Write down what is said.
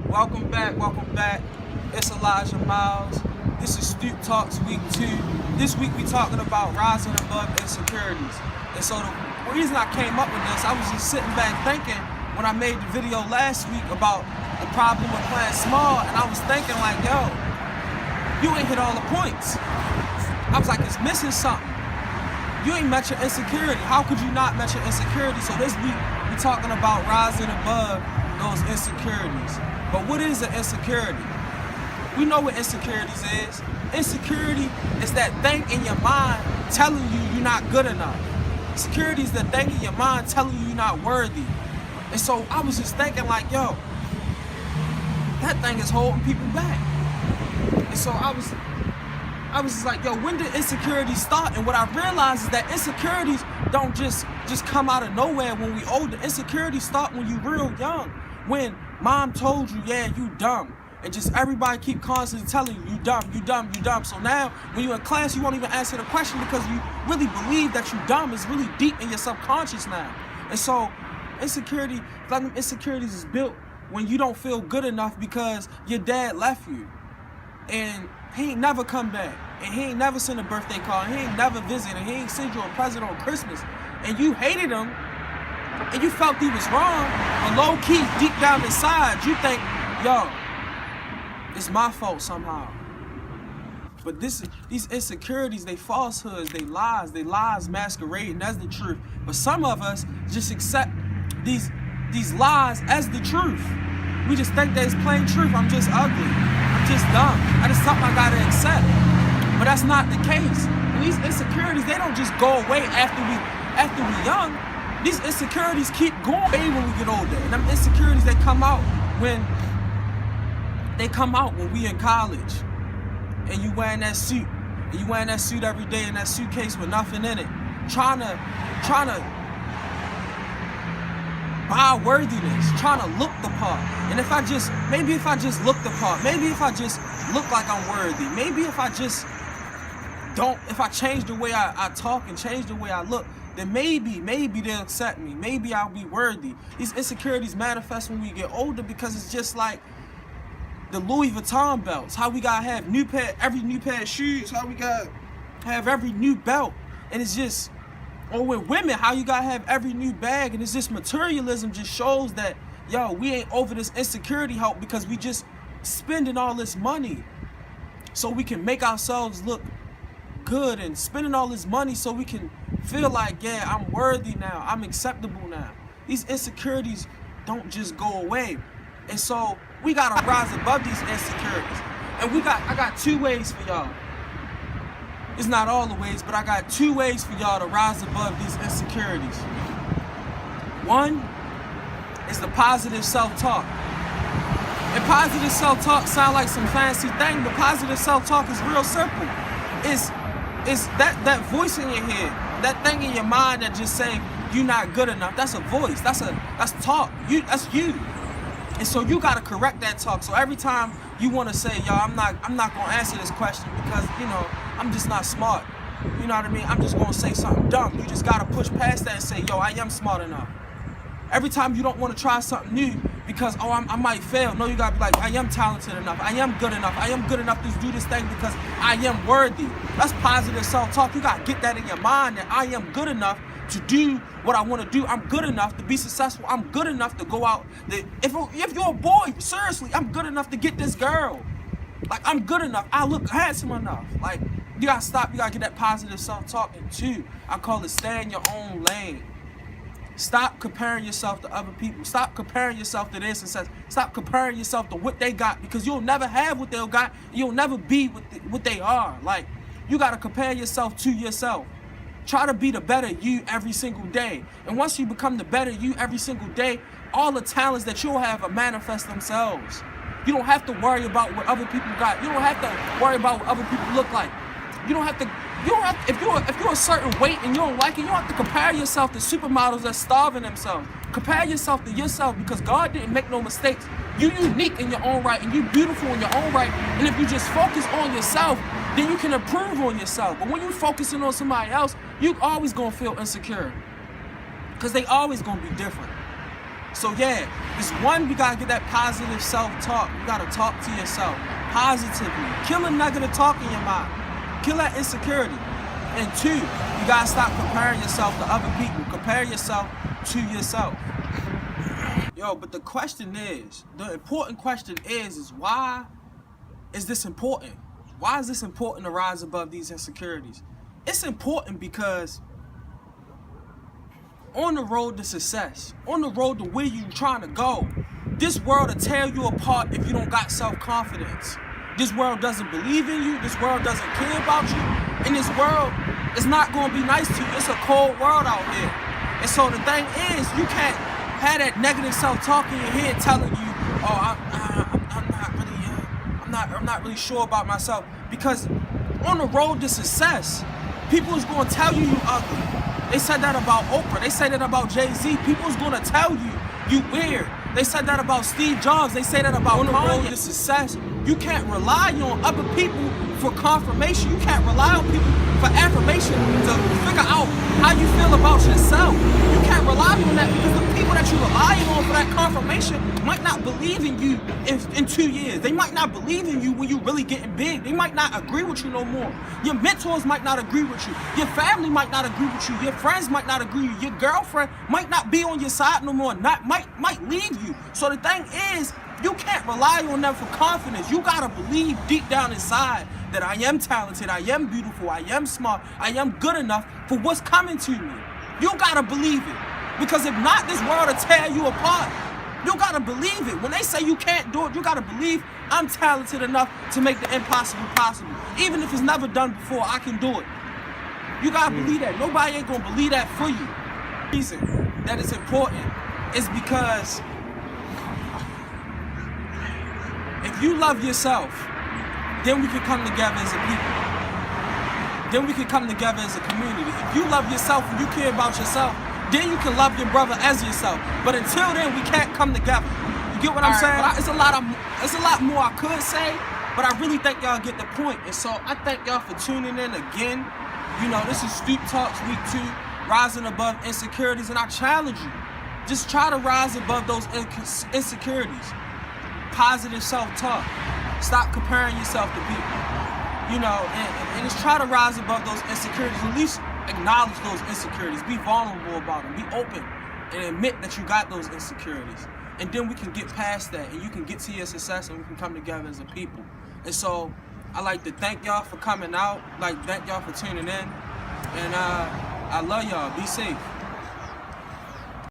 Welcome back. It's Elijah Miles. This is Stoop Talks Week 2. This week we talking about rising above insecurities. And so the reason I came up with this, I was just sitting back thinking when I made the video last week about the problem with playing small, and I was thinking like, yo, you ain't hit all the points. I was like, it's missing something. You ain't met your insecurity. How could you not met your insecurity? So this week we talking about rising above those insecurities. But what is an insecurity? We know what insecurities is. Insecurity is that thing in your mind telling you you're not good enough. Insecurity is the thing in your mind telling you you're not worthy. And so I was just thinking like, yo, that thing is holding people back. And so I was just like, yo, when did insecurities start? And what I realized is that insecurities don't just come out of nowhere when we older. Insecurities start when you real young. When mom told you, yeah, you dumb. And just everybody keep constantly telling you, you dumb. So now when you're in class, you won't even answer the question because you really believe that you dumb. It's really deep in your subconscious now. And so insecurities is built when you don't feel good enough because your dad left you. And he ain't never come back. And he ain't never sent a birthday card. He ain't never visited. And he ain't sent you a present on Christmas. And you hated him. And you felt he was wrong. But low key, deep down inside, you think, yo, it's my fault somehow. But these insecurities, they falsehoods, they lies masquerading as the truth. But some of us just accept these lies as the truth. We just think that it's plain truth. I'm just ugly. I'm just dumb. That's something I gotta accept. But that's not the case. And these insecurities, they don't just go away after we young. These insecurities keep going away when we get older. And them insecurities, they come out when we in college. And you wearing that suit. And you wearing that suit every day in that suitcase with nothing in it. Trying to buy worthiness, trying to look the part. And maybe if I just look the part, maybe if I just look like I'm worthy, maybe if I change the way I talk and change the way I look, then maybe they'll accept me. Maybe I'll be worthy. These insecurities manifest when we get older because it's just like the Louis Vuitton belts. How we gotta have every new pair of shoes. How we gotta have every new belt. And it's just, or with women, how you gotta have every new bag. And it's just materialism just shows that, yo, we ain't over this insecurity help because we just spending all this money so we can make ourselves look good and spending all this money so we can feel like, yeah, I'm worthy now, I'm acceptable now. These insecurities don't just go away. And so we gotta rise above these insecurities. And I got 2 ways for y'all. It's not all the ways, but I got 2 ways for y'all to rise above these insecurities. One is the positive self-talk. And positive self-talk sound like some fancy thing, but positive self-talk is real simple. It's that voice in your head, that thing in your mind that just say you're not good enough. That's a voice. That's talk. That's you. And so you gotta correct that talk. So every time you wanna say, yo, I'm not gonna answer this question because, you know, I'm just not smart. You know what I mean? I'm just gonna say something dumb. You just gotta push past that and say, yo, I am smart enough. Every time you don't wanna try something new because, oh, I might fail. No, you gotta be like, I am talented enough. I am good enough. I am good enough to do this thing because I am worthy. That's positive self-talk. You gotta get that in your mind that I am good enough to do what I want to do. I'm good enough to be successful. I'm good enough to go out. If you're a boy, seriously, I'm good enough to get this girl. Like, I'm good enough. I look handsome enough. Like, you gotta stop. You gotta get that positive self-talk. And 2, I call it stay in your own lane. Stop comparing yourself to other people. Stop comparing yourself to their success. Stop comparing yourself to what they got because you'll never have what they got. You'll never be what they are. Like, you gotta compare yourself to yourself. Try to be the better you every single day. And once you become the better you every single day, all the talents that you'll have will manifest themselves. You don't have to worry about what other people got. You don't have to worry about what other people look like. If you're a certain weight and you don't like it, you don't have to compare yourself to supermodels that's starving themselves. Compare yourself to yourself because God didn't make no mistakes. You're unique in your own right and you're beautiful in your own right. And if you just focus on yourself, then you can improve on yourself. But when you're focusing on somebody else, you always gonna feel insecure because they always gonna be different. So yeah, it's one, we gotta get that positive self-talk. You gotta talk to yourself positively. Kill a negative talk in your mind. Kill that insecurity. And two, you gotta stop comparing yourself to other people. Compare yourself to yourself. Yo, but the question is, the important question is why is this important? Why is this important to rise above these insecurities? It's important because on the road to success, on the road to where you're trying to go, this world will tear you apart if you don't got self-confidence. This world doesn't believe in you. This world doesn't care about you. And this world is not going to be nice to you. It's a cold world out here. And so the thing is, you can't have that negative self-talk in your head telling you, oh, I'm not really sure about myself. Because on the road to success, people is going to tell you ugly. They said that about Oprah. They say that about Jay-Z. People is going to tell you weird. They said that about Steve Jobs. They say that about Kanye. On the road to success, you can't rely on other people for confirmation. You can't rely on people for affirmation to figure out how you feel about yourself. You can't rely on that because the people that you're relying on for that confirmation might not believe in you in 2 years. They might not believe in you when you're really getting big. They might not agree with you no more. Your mentors might not agree with you. Your family might not agree with you. Your friends might not agree with you. Your girlfriend might not be on your side no more. Might leave you. So the thing is, you can't rely on them for confidence. You gotta believe deep down inside that I am talented, I am beautiful, I am smart, I am good enough for what's coming to me. You gotta believe it. Because if not, this world will tear you apart. You gotta believe it. When they say you can't do it, you gotta believe I'm talented enough to make the impossible possible. Even if it's never done before, I can do it. You gotta believe that. Nobody ain't gonna believe that for you. The reason that it's important is because if you love yourself, then we can come together as a people. Then we can come together as a community. If you love yourself and you care about yourself, then you can love your brother as yourself. But until then, we can't come together. You get what I'm saying? It's a lot more I could say, but I really think y'all get the point. And so I thank y'all for tuning in again. You know, this is Stoop Talks Week 2, rising above insecurities, and I challenge you. Just try to rise above those insecurities. Positive self-talk. Stop comparing yourself to people. You know, and just try to rise above those insecurities. At least acknowledge those insecurities. Be vulnerable about them. Be open and admit that you got those insecurities. And then we can get past that and you can get to your success and we can come together as a people. And so I like to thank y'all for coming out. Thank y'all for tuning in. And I love y'all. Be safe.